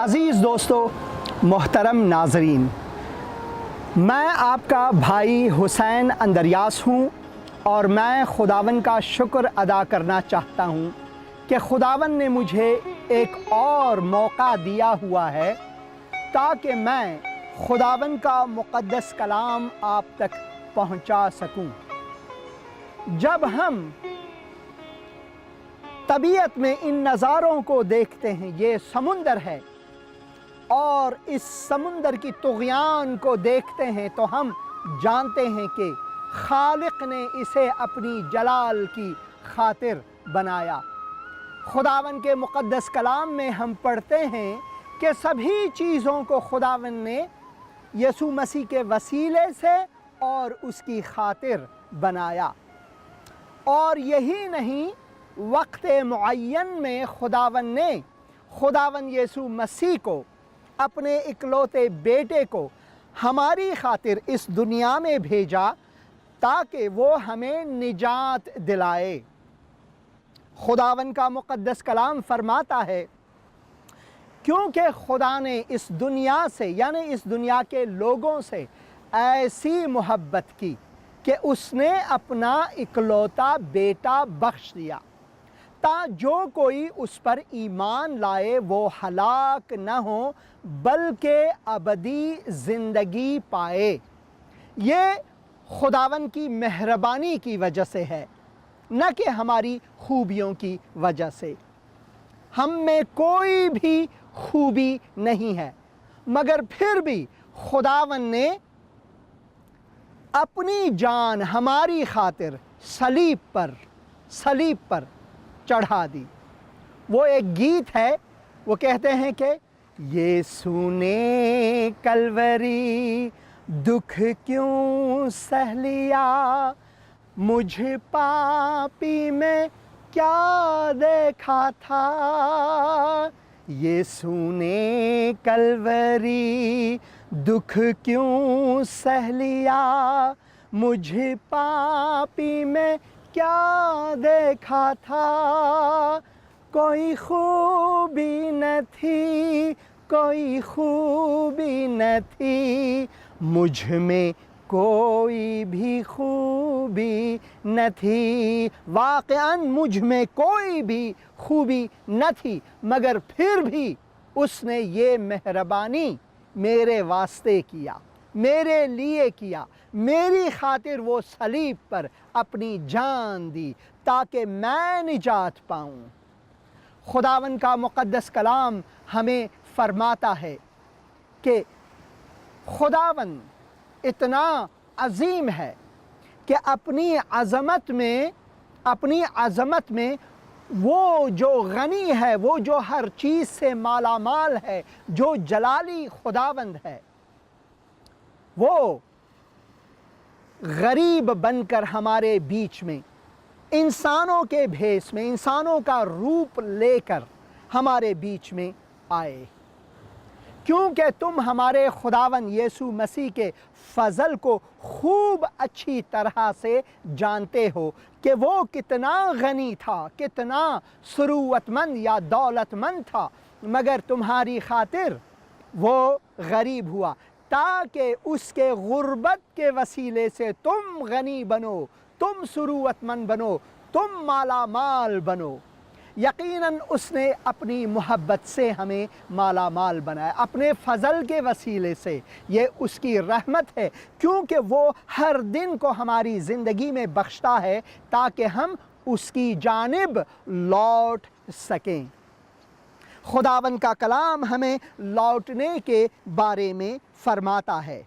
عزیز دوستو، محترم ناظرین، میں آپ کا بھائی حسین اندریاس ہوں اور میں خداوند کا شکر ادا کرنا چاہتا ہوں کہ خداوند نے مجھے ایک اور موقع دیا ہوا ہے تاکہ میں خداوند کا مقدس کلام آپ تک پہنچا سکوں۔ جب ہم طبیعت میں ان نظاروں کو دیکھتے ہیں، یہ سمندر ہے، اور اس سمندر کی طغیان کو دیکھتے ہیں تو ہم جانتے ہیں کہ خالق نے اسے اپنی جلال کی خاطر بنایا۔ خداوند کے مقدس کلام میں ہم پڑھتے ہیں کہ سبھی چیزوں کو خداوند نے یسوع مسیح کے وسیلے سے اور اس کی خاطر بنایا۔ اور یہی نہیں، وقت معین میں خداوند یسوع مسیح کو، اپنے اکلوتے بیٹے کو ہماری خاطر اس دنیا میں بھیجا تاکہ وہ ہمیں نجات دلائے۔ خداوند کا مقدس کلام فرماتا ہے، کیونکہ خدا نے اس دنیا سے، یعنی اس دنیا کے لوگوں سے ایسی محبت کی کہ اس نے اپنا اکلوتا بیٹا بخش دیا، تا جو کوئی اس پر ایمان لائے وہ ہلاک نہ ہو بلکہ ابدی زندگی پائے۔ یہ خداوند کی مہربانی کی وجہ سے ہے، نہ کہ ہماری خوبیوں کی وجہ سے۔ ہم میں کوئی بھی خوبی نہیں ہے، مگر پھر بھی خداوند نے اپنی جان ہماری خاطر صلیب پر چڑھا دی۔ وہ ایک گیت ہے، وہ کہتے ہیں کہ یسوع نے کلوری دکھ کیوں سہ لیا، مجھ پاپی میں کیا دیکھا تھا۔ یسوع نے کلوری دکھ کیوں سہ لیا، مجھ پاپی میں کیا دیکھا تھا۔ کوئی خوبی نہ تھی، کوئی خوبی نہ تھی، مجھ میں کوئی بھی خوبی نہ تھی۔ واقعاً مجھ میں کوئی بھی خوبی نہ تھی، مگر پھر بھی اس نے یہ مہربانی میرے واسطے کیا، میرے لیے کیا، میری خاطر وہ صلیب پر اپنی جان دی تاکہ میں نجات پاؤں۔ خداوند کا مقدس کلام ہمیں فرماتا ہے کہ خداوند اتنا عظیم ہے کہ اپنی عظمت میں وہ جو غنی ہے، وہ جو ہر چیز سے مالا مال ہے، جو جلالی خداوند ہے، وہ غریب بن کر ہمارے بیچ میں انسانوں کے بھیس میں، انسانوں کا روپ لے کر ہمارے بیچ میں آئے، کیونکہ تم ہمارے خداوند یسوع مسیح کے فضل کو خوب اچھی طرح سے جانتے ہو کہ وہ کتنا غنی تھا، کتنا ثروت مند یا دولت مند تھا، مگر تمہاری خاطر وہ غریب ہوا تاکہ اس کے غربت کے وسیلے سے تم غنی بنو، تم ثروت مند بنو، تم مالا مال بنو۔ یقیناً اس نے اپنی محبت سے ہمیں مالا مال بنایا، اپنے فضل کے وسیلے سے۔ یہ اس کی رحمت ہے، کیونکہ وہ ہر دن کو ہماری زندگی میں بخشتا ہے تاکہ ہم اس کی جانب لوٹ سکیں۔ خداوند کا کلام ہمیں لوٹنے کے بارے میں فرماتا ہے۔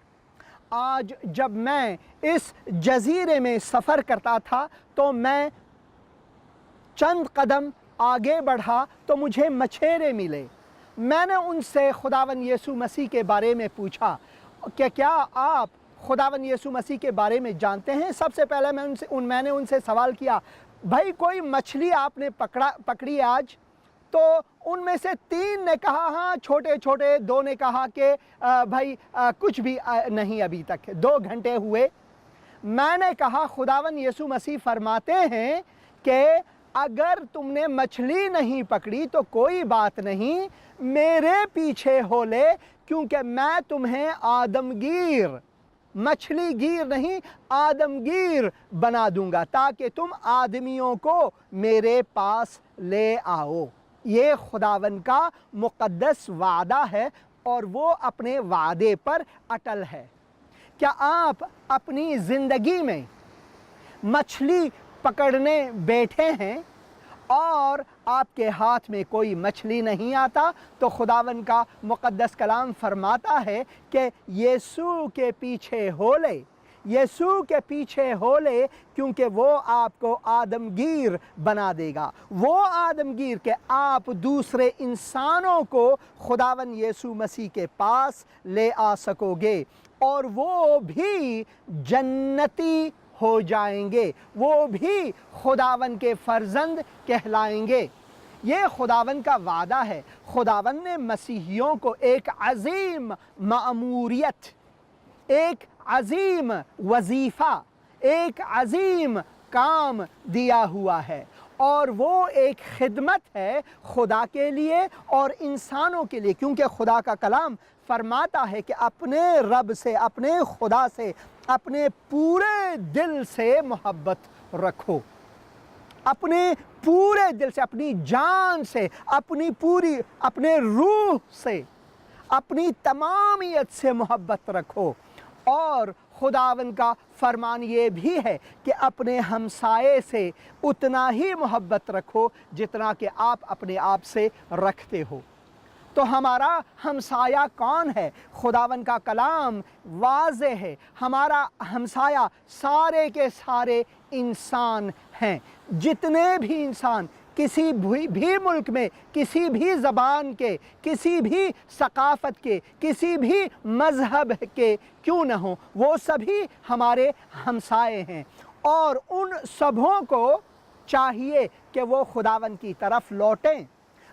آج جب میں اس جزیرے میں سفر کرتا تھا تو میں چند قدم آگے بڑھا تو مجھے مچھیرے ملے۔ میں نے ان سے خداوند یسوع مسیح کے بارے میں پوچھا کہ کیا آپ خداوند یسوع مسیح کے بارے میں جانتے ہیں؟ سب سے پہلے میں نے ان سے سوال کیا، بھائی کوئی مچھلی آپ نے پکڑی آج؟ تو ان میں سے 3 نے کہا ہاں چھوٹے چھوٹے، 2 نے کہا کہ بھائی کچھ بھی نہیں، ابھی تک 2 گھنٹے ہوئے۔ میں نے کہا خداوند یسوع مسیح فرماتے ہیں کہ اگر تم نے مچھلی نہیں پکڑی تو کوئی بات نہیں، میرے پیچھے ہو لے، کیونکہ میں تمہیں آدمگیر، مچھلی گیر نہیں آدمگیر بنا دوں گا، تاکہ تم آدمیوں کو میرے پاس لے آؤ۔ یہ خداوند کا مقدس وعدہ ہے اور وہ اپنے وعدے پر اٹل ہے۔ کیا آپ اپنی زندگی میں مچھلی پکڑنے بیٹھے ہیں اور آپ کے ہاتھ میں کوئی مچھلی نہیں آتا؟ تو خداوند کا مقدس کلام فرماتا ہے کہ یسوع کے پیچھے ہو لے، یسوع کے پیچھے ہو لے، کیونکہ وہ آپ کو آدمگیر بنا دے گا۔ وہ آدمگیر کہ آپ دوسرے انسانوں کو خداوند یسوع مسیح کے پاس لے آ سکو گے، اور وہ بھی جنتی ہو جائیں گے، وہ بھی خداوند کے فرزند کہلائیں گے۔ یہ خداوند کا وعدہ ہے۔ خداوند نے مسیحیوں کو ایک عظیم مأموریت، ایک عظیم وظیفہ، ایک عظیم کام دیا ہوا ہے، اور وہ ایک خدمت ہے خدا کے لیے اور انسانوں کے لیے، کیونکہ خدا کا کلام فرماتا ہے کہ اپنے رب سے، اپنے خدا سے اپنے پورے دل سے محبت رکھو، اپنے پورے دل سے، اپنی جان سے، اپنے روح سے، اپنی تمامیت سے محبت رکھو۔ اور خداوند کا فرمان یہ بھی ہے کہ اپنے ہمسائے سے اتنا ہی محبت رکھو جتنا کہ آپ اپنے آپ سے رکھتے ہو۔ تو ہمارا ہمسایہ کون ہے؟ خداوند کا کلام واضح ہے، ہمارا ہمسایہ سارے کے سارے انسان ہیں۔ جتنے بھی انسان کسی بھی ملک میں، کسی بھی زبان کے، کسی بھی ثقافت کے، کسی بھی مذہب کے کیوں نہ ہوں، وہ سبھی ہمارے ہمسائے ہیں، اور ان سبھوں کو چاہیے کہ وہ خداوند کی طرف لوٹیں۔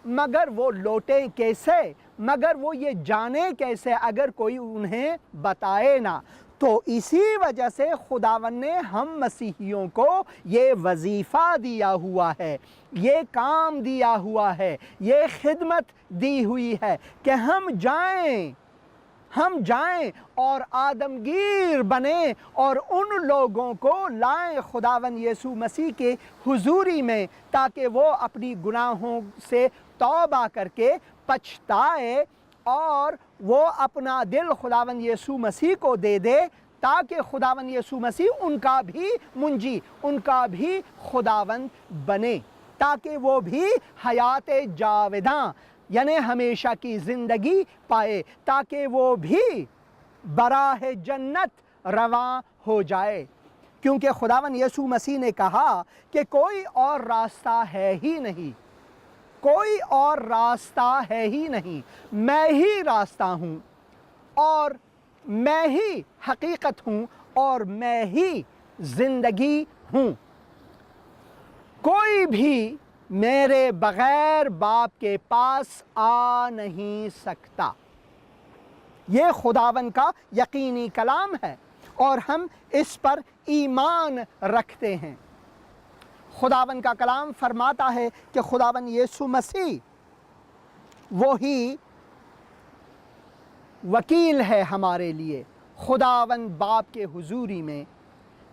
مگر وہ لوٹیں کیسے؟ مگر وہ یہ جانیں کیسے اگر کوئی انہیں بتائے نہ؟ تو اسی وجہ سے خداوند نے ہم مسیحیوں کو یہ وظیفہ دیا ہوا ہے، یہ کام دیا ہوا ہے، یہ خدمت دی ہوئی ہے کہ ہم جائیں اور آدمگیر بنیں اور ان لوگوں کو لائیں خداوند یسوع مسیح کے حضوری میں، تاکہ وہ اپنی گناہوں سے توبہ کر کے پچھتائے اور وہ اپنا دل خداوند یسوع مسیح کو دے دے، تاکہ خداوند یسوع مسیح ان کا بھی منجی، ان کا بھی خداوند بنے، تاکہ وہ بھی حیات جاوداں یعنی ہمیشہ کی زندگی پائے، تاکہ وہ بھی براہ جنت رواں ہو جائے۔ کیونکہ خداوند یسوع مسیح نے کہا کہ کوئی اور راستہ ہے ہی نہیں، کوئی اور راستہ ہے ہی نہیں، میں ہی راستہ ہوں اور میں ہی حقیقت ہوں اور میں ہی زندگی ہوں۔ کوئی بھی میرے بغیر باپ کے پاس آ نہیں سکتا۔ یہ خداوند کا یقینی کلام ہے اور ہم اس پر ایمان رکھتے ہیں۔ خداوند کا کلام فرماتا ہے کہ خداوند یسوع مسیح وہی وکیل ہے ہمارے لیے خداوند باپ کے حضوری میں،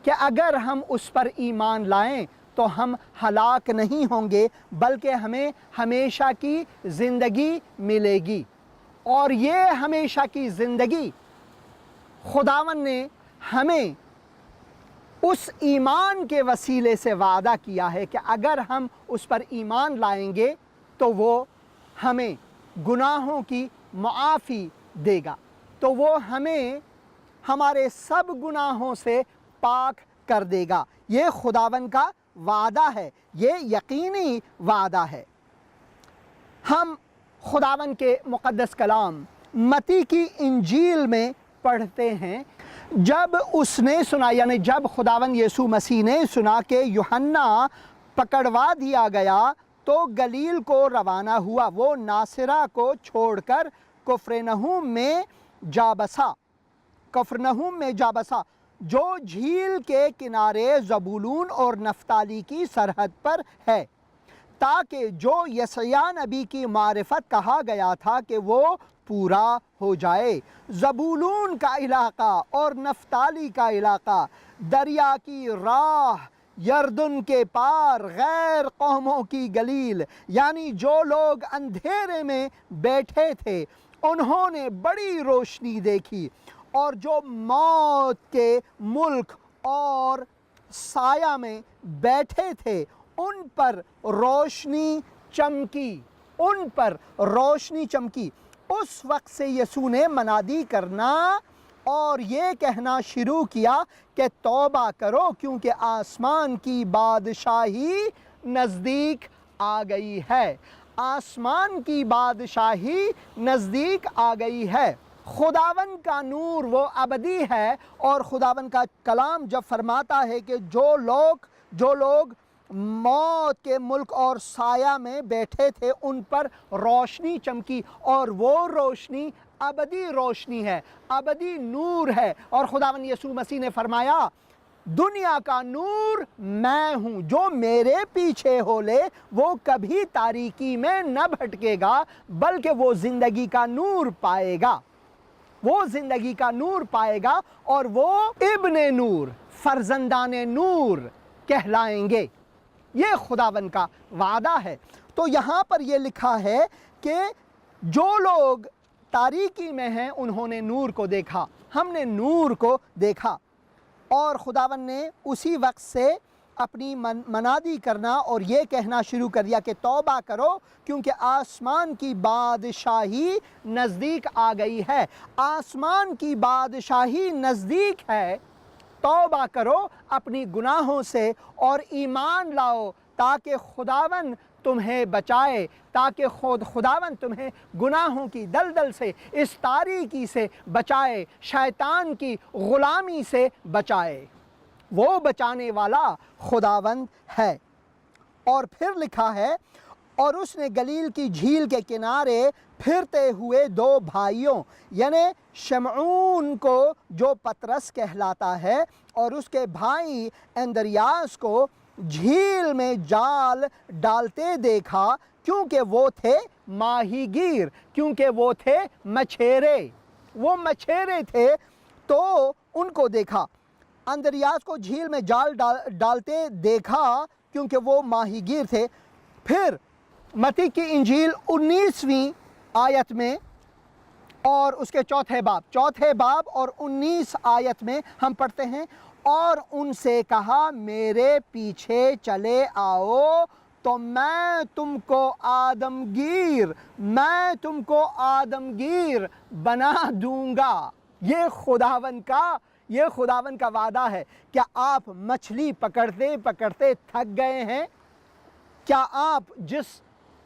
کہ اگر ہم اس پر ایمان لائیں تو ہم ہلاک نہیں ہوں گے، بلکہ ہمیں ہمیشہ کی زندگی ملے گی۔ اور یہ ہمیشہ کی زندگی خداوند نے ہمیں اس ایمان کے وسیلے سے وعدہ کیا ہے کہ اگر ہم اس پر ایمان لائیں گے تو وہ ہمیں گناہوں کی معافی دے گا، تو وہ ہمیں ہمارے سب گناہوں سے پاک کر دے گا۔ یہ خداوند کا وعدہ ہے، یہ یقینی وعدہ ہے۔ ہم خداوند کے مقدس کلام متی کی انجیل میں پڑھتے ہیں، جب اس نے سنا، یعنی جب خداوند یسوع مسیح نے سنا کہ یوحنا پکڑوا دیا گیا تو گلیل کو روانہ ہوا۔ وہ ناصرہ کو چھوڑ کر کفرنہوم میں جا بسا، جو جھیل کے کنارے زبولون اور نفتالی کی سرحد پر ہے۔ تاکہ جو یسیع نبی کی معرفت کہا گیا تھا کہ وہ پورا ہو جائے۔ زبولون کا علاقہ اور نفتالی کا علاقہ، دریا کی راہ، یردن کے پار، غیر قوموں کی گلیل، یعنی جو لوگ اندھیرے میں بیٹھے تھے انہوں نے بڑی روشنی دیکھی، اور جو موت کے ملک اور سایہ میں بیٹھے تھے ان پر روشنی چمکی، ان پر روشنی چمکی۔ اس وقت سے یسوع نے منادی کرنا اور یہ کہنا شروع کیا کہ توبہ کرو کیونکہ آسمان کی بادشاہی نزدیک آ گئی ہے، آسمان کی بادشاہی نزدیک آ گئی ہے۔ خداوند کا نور وہ ابدی ہے، اور خداوند کا کلام جب فرماتا ہے کہ جو لوگ موت کے ملک اور سایہ میں بیٹھے تھے ان پر روشنی چمکی، اور وہ روشنی ابدی روشنی ہے، ابدی نور ہے۔ اور خداوند یسوع مسیح نے فرمایا دنیا کا نور میں ہوں، جو میرے پیچھے ہو لے وہ کبھی تاریکی میں نہ بھٹکے گا بلکہ وہ زندگی کا نور پائے گا، وہ زندگی کا نور پائے گا، اور وہ ابن نور، فرزندان نور کہلائیں گے۔ یہ خداوند کا وعدہ ہے۔ تو یہاں پر یہ لکھا ہے کہ جو لوگ تاریکی میں ہیں انہوں نے نور کو دیکھا، ہم نے نور کو دیکھا، اور خداوند نے اسی وقت سے اپنی منادی کرنا اور یہ کہنا شروع کر دیا کہ توبہ کرو کیونکہ آسمان کی بادشاہی نزدیک آ گئی ہے، آسمان کی بادشاہی نزدیک ہے۔ توبہ کرو اپنی گناہوں سے اور ایمان لاؤ تاکہ خداوند تمہیں بچائے، تاکہ خداوند تمہیں گناہوں کی دلدل سے، اس تاریکی سے بچائے، شیطان کی غلامی سے بچائے۔ وہ بچانے والا خداوند ہے۔ اور پھر لکھا ہے اور اس نے گلیل کی جھیل کے کنارے پھرتے ہوئے دو بھائیوں، یعنی شمعون کو جو پطرس کہلاتا ہے اور اس کے بھائی اندریاس کو جھیل میں جال ڈالتے دیکھا، کیونکہ وہ تھے ماہی گیر، کیونکہ وہ تھے مچھیرے، وہ مچھیرے تھے تو ان کو دیکھا۔ اندریاس کو جھیل میں جال ڈالتے دیکھا کیونکہ وہ ماہی گیر تھے۔ پھر متی کی انجیل 19ویں آیت میں اور اس کے چوتھے باب اور 19 آیت میں ہم پڑھتے ہیں، اور ان سے کہا میرے پیچھے چلے آؤ تو میں تم کو آدمگیر بنا دوں گا۔ یہ خداوند کا وعدہ ہے۔ کیا آپ مچھلی پکڑتے پکڑتے تھک گئے ہیں؟ کیا آپ جس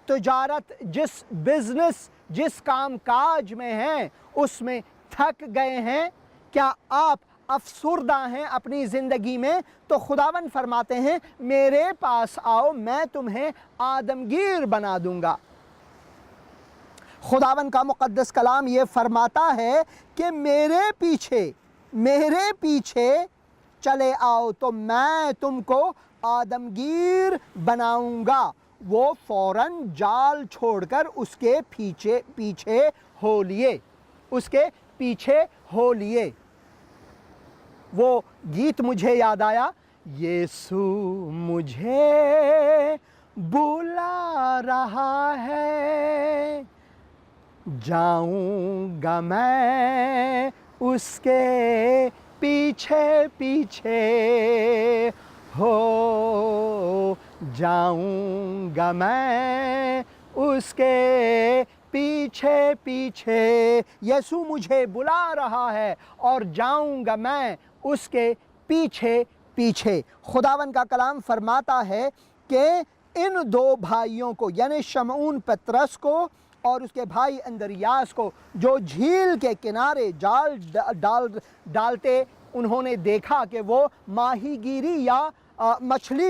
تجارت، جس بزنس، جس کام کاج میں ہیں اس میں تھک گئے ہیں؟ کیا آپ افسردہ ہیں اپنی زندگی میں؟ تو خداوند فرماتے ہیں میرے پاس آؤ، میں تمہیں آدمگیر بنا دوں گا۔ خداوند کا مقدس کلام یہ فرماتا ہے کہ میرے پیچھے چلے آؤ تو میں تم کو آدمگیر بناؤں گا۔ وہ فوراً جال چھوڑ کر اس کے پیچھے ہو لیے۔ وہ گیت مجھے یاد آیا، یسوع مجھے بلا رہا ہے، جاؤں گا میں اس کے پیچھے ہو، جاؤں گا میں اس کے پیچھے۔ یسوع مجھے بلا رہا ہے اور جاؤں گا میں اس کے پیچھے۔ خداوند کا کلام فرماتا ہے کہ ان دو بھائیوں کو، یعنی شمعون پطرس کو اور اس کے بھائی اندریاس کو، جو جھیل کے کنارے جال ڈالتے انہوں نے دیکھا کہ وہ ماہی گیری یا مچھلی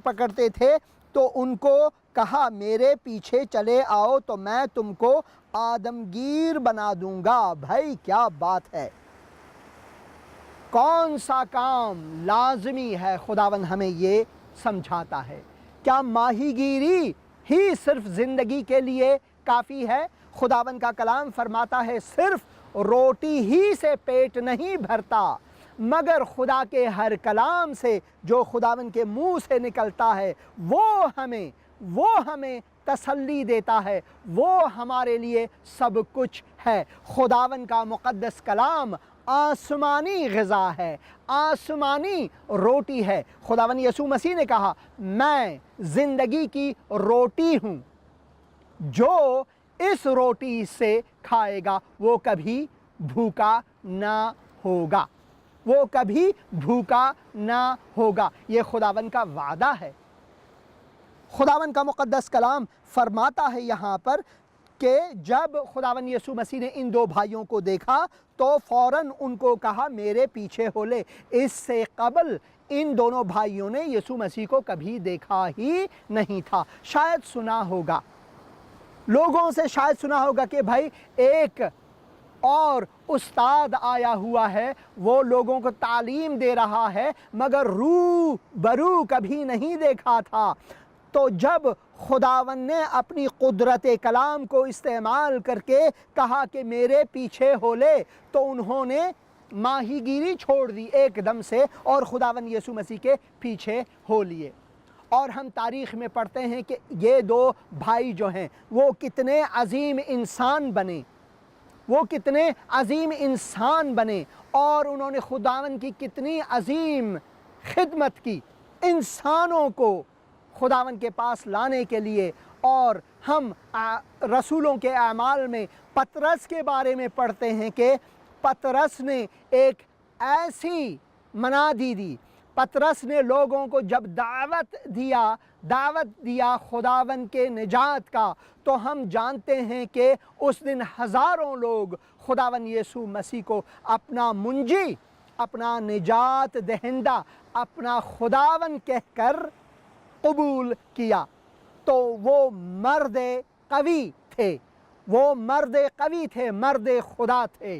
پکڑتے تھے، تو ان کو کہا میرے پیچھے چلے آؤ تو میں تم کو آدمگیر بنا دوں گا۔ بھائی کیا بات ہے! کون سا کام لازمی ہے؟ خداوند ہمیں یہ سمجھاتا ہے۔ کیا ماہی گیری ہی صرف زندگی کے لیے کافی ہے۔ خداوند کا کلام فرماتا ہے صرف روٹی ہی سے پیٹ نہیں بھرتا، مگر خدا کے ہر کلام سے جو خداوند کے منہ سے نکلتا ہے وہ ہمیں تسلی دیتا ہے، وہ ہمارے لیے سب کچھ ہے۔ خداوند کا مقدس کلام آسمانی غذا ہے، آسمانی روٹی ہے۔ خداوند یسوع مسیح نے کہا میں زندگی کی روٹی ہوں، جو اس روٹی سے کھائے گا وہ کبھی بھوکا نہ ہوگا، وہ کبھی بھوکا نہ ہوگا۔ یہ خداوند کا وعدہ ہے۔ خداوند کا مقدس کلام فرماتا ہے یہاں پر کہ جب خداوند یسوع مسیح نے ان دو بھائیوں کو دیکھا تو فوراً ان کو کہا میرے پیچھے ہو لے۔ اس سے قبل ان دونوں بھائیوں نے یسوع مسیح کو کبھی دیکھا ہی نہیں تھا۔ شاید سنا ہوگا، لوگوں سے شاید سنا ہوگا کہ بھائی ایک اور استاد آیا ہوا ہے، وہ لوگوں کو تعلیم دے رہا ہے، مگر روبرو کبھی نہیں دیکھا تھا۔ تو جب خداوند نے اپنی قدرت کلام کو استعمال کر کے کہا کہ میرے پیچھے ہو لے، تو انہوں نے ماہی گیری چھوڑ دی ایک دم سے اور خداوند یسوع مسیح کے پیچھے ہو لیے۔ اور ہم تاریخ میں پڑھتے ہیں کہ یہ دو بھائی جو ہیں وہ کتنے عظیم انسان بنے، وہ کتنے عظیم انسان بنے، اور انہوں نے خداوند کی کتنی عظیم خدمت کی انسانوں کو خداوند کے پاس لانے کے لیے۔ اور ہم رسولوں کے اعمال میں پطرس کے بارے میں پڑھتے ہیں کہ پطرس نے ایک ایسی منادی دی، پطرس نے لوگوں کو جب دعوت دیا خداوند کے نجات کا، تو ہم جانتے ہیں کہ اس دن ہزاروں لوگ خداوند یسوع مسیح کو اپنا منجی، اپنا نجات دہندہ، اپنا خداوند کہہ کر قبول کیا۔ تو وہ مرد قوی تھے، وہ مرد قوی تھے، مرد خدا تھے۔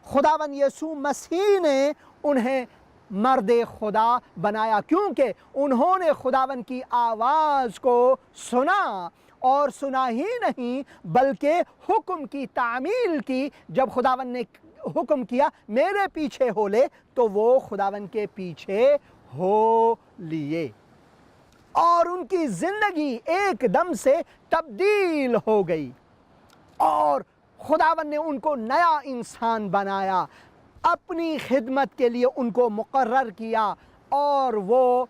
خداوند یسوع مسیح نے انہیں مرد خدا بنایا، کیونکہ انہوں نے خداوند کی آواز کو سنا، اور سنا ہی نہیں بلکہ حکم کی تعمیل کی۔ جب خداوند نے حکم کیا میرے پیچھے ہو لے، تو وہ خداوند کے پیچھے ہو لیے، اور ان کی زندگی ایک دم سے تبدیل ہو گئی، اور خداوند نے ان کو نیا انسان بنایا، اپنی خدمت کے لیے ان کو مقرر کیا، اور وہ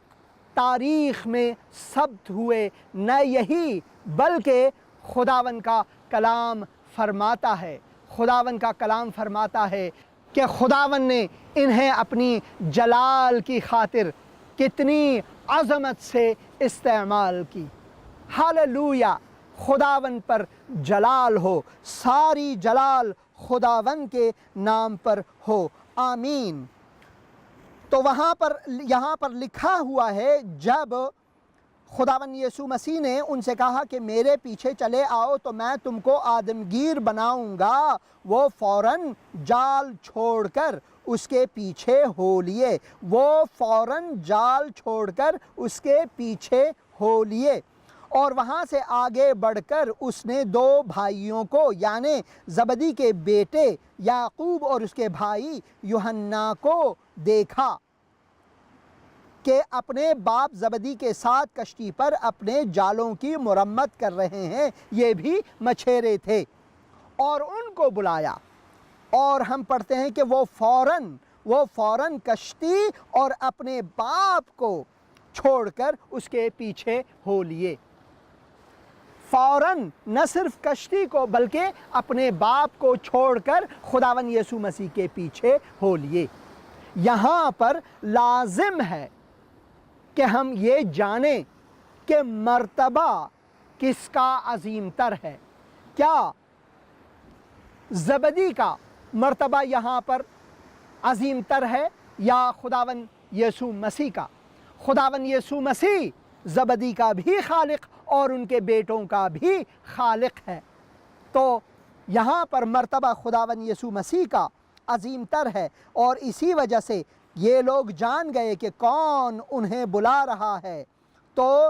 تاریخ میں ثبت ہوئے۔ نہ یہی بلکہ خداوند کا کلام فرماتا ہے، خداوند کا کلام فرماتا ہے کہ خداوند نے انہیں اپنی جلال کی خاطر کتنی عظمت سے استعمال کی۔ ہاللویا، خداوند پر جلال ہو، ساری جلال خداوند کے نام پر ہو، آمین۔ تو یہاں پر لکھا ہوا ہے جب خداوند یسوع مسیح نے ان سے کہا کہ میرے پیچھے چلے آؤ تو میں تم کو آدمگیر بناؤں گا، وہ فوراً جال چھوڑ کر اس کے پیچھے ہو لیے، وہ فوراً جال چھوڑ کر اس کے پیچھے ہو لیے۔ اور وہاں سے آگے بڑھ کر اس نے دو بھائیوں کو، یعنی زبدی کے بیٹے یعقوب اور اس کے بھائی یوحنا کو دیکھا کہ اپنے باپ زبدی کے ساتھ کشتی پر اپنے جالوں کی مرمت کر رہے ہیں، یہ بھی مچھیرے تھے، اور ان کو بلایا، اور ہم پڑھتے ہیں کہ وہ فوراً کشتی اور اپنے باپ کو چھوڑ کر اس کے پیچھے ہو لیے۔ فوراً نہ صرف کشتی کو بلکہ اپنے باپ کو چھوڑ کر خداوند یسوع مسیح کے پیچھے ہو لیے۔ یہاں پر لازم ہے کہ ہم یہ جانیں کہ مرتبہ کس کا عظیم تر ہے۔ کیا زبدی کا مرتبہ یہاں پر عظیم تر ہے یا خداوند یسوع مسیح کا؟ خداوند یسوع مسیح زبدی کا بھی خالق اور ان کے بیٹوں کا بھی خالق ہے، تو یہاں پر مرتبہ خداوند یسوع مسیح کا عظیم تر ہے، اور اسی وجہ سے یہ لوگ جان گئے کہ کون انہیں بلا رہا ہے، تو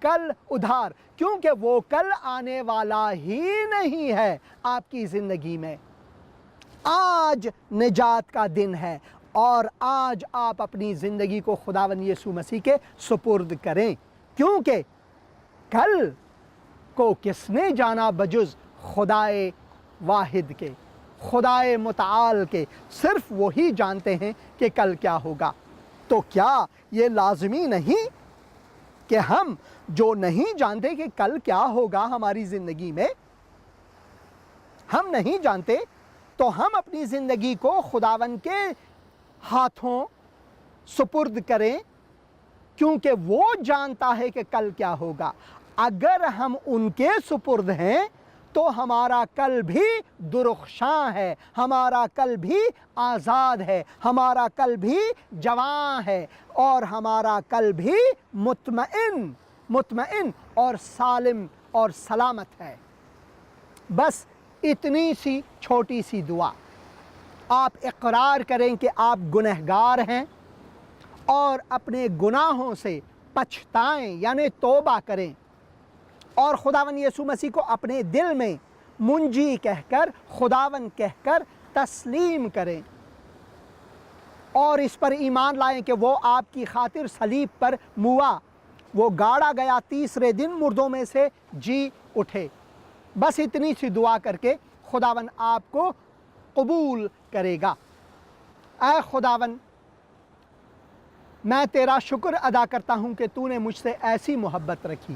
کل ادھار، کیونکہ وہ کل آنے والا ہی نہیں ہے آپ کی زندگی میں۔ آج نجات کا دن ہے اور آج آپ اپنی زندگی کو خداوند یسوع مسیح کے سپرد کریں، کیونکہ کل کو کس نے جانا بجز خدائے واحد کے، خدائے متعال کے۔ صرف وہی جانتے ہیں کہ کل کیا ہوگا۔ تو کیا یہ لازمی نہیں کہ ہم جو نہیں جانتے کہ کل کیا ہوگا ہماری زندگی میں، ہم نہیں جانتے تو ہم اپنی زندگی کو خداوند کے ہاتھوں سپرد کریں، کیونکہ وہ جانتا ہے کہ کل کیا ہوگا۔ اگر ہم ان کے سپرد ہیں تو ہمارا کل بھی درخشاں ہے، ہمارا کل بھی آزاد ہے، ہمارا کل بھی جواں ہے، اور ہمارا کل بھی مطمئن اور سالم اور سلامت ہے۔ بس اتنی سی چھوٹی سی دعا، آپ اقرار کریں کہ آپ گنہگار ہیں اور اپنے گناہوں سے پچھتائیں، یعنی توبہ کریں، اور خداوند یسوع مسیح کو اپنے دل میں منجی کہہ کر، خداوند کہہ کر تسلیم کریں، اور اس پر ایمان لائیں کہ وہ آپ کی خاطر صلیب پر موا، وہ گاڑا گیا، تیسرے دن مردوں میں سے جی اٹھے۔ بس اتنی سی دعا کر کے خداوند آپ کو قبول کرے گا۔ اے خداوند، میں تیرا شکر ادا کرتا ہوں کہ تو نے مجھ سے ایسی محبت رکھی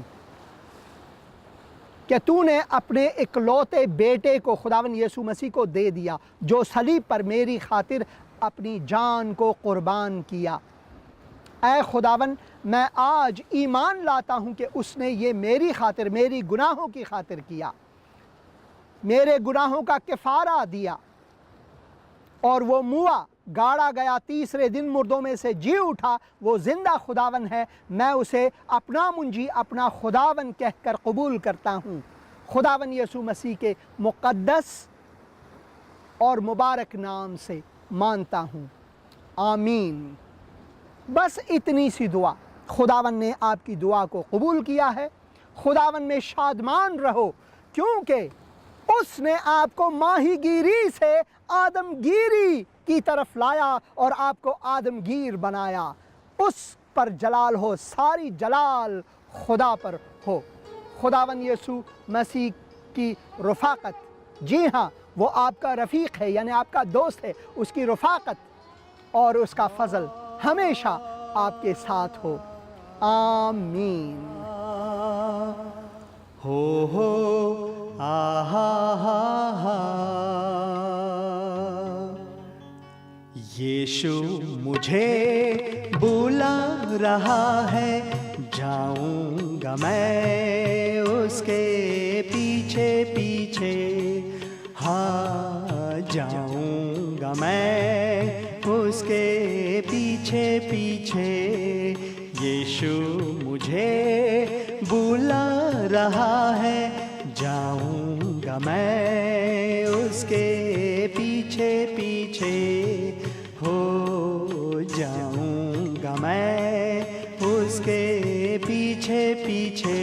کہ تو نے اپنے اکلوتے بیٹے کو، خداوند یسوع مسیح کو دے دیا، جو صلیب پر میری خاطر اپنی جان کو قربان کیا۔ اے خداوند، میں آج ایمان لاتا ہوں کہ اس نے یہ میری خاطر، میری گناہوں کی خاطر کیا، میرے گناہوں کا کفارہ دیا، اور وہ موا، گاڑا گیا، تیسرے دن مردوں میں سے جی اٹھا، وہ زندہ خداوند ہے۔ میں اسے اپنا منجی، اپنا خداوند کہہ کر قبول کرتا ہوں، خداوند یسوع مسیح کے مقدس اور مبارک نام سے مانتا ہوں، آمین۔ بس اتنی سی دعا، خداوند نے آپ کی دعا کو قبول کیا ہے۔ خداوند میں شادمان رہو، کیونکہ اس نے آپ کو ماہی گیری سے آدمگیری کی طرف لایا اور آپ کو آدمگیر بنایا۔ اس پر جلال ہو، ساری جلال خدا پر ہو۔ خداوند یسوع مسیح کی رفاقت، جی ہاں، وہ آپ کا رفیق ہے، یعنی آپ کا دوست ہے، اس کی رفاقت اور اس کا فضل ہمیشہ آپ کے ساتھ ہو، آمین۔ یشوع مجھے بلا رہا ہے، جاؤں گا میں اس کے پیچھے پیچھے، ہاں جاؤں گا میں اس کے پیچھے پیچھے۔ یشوع مجھے بلا رہا ہے، جاؤں گا میں اس کے پیچھے پیچھے، ہو جاؤں گا میں اس کے پیچھے پیچھے۔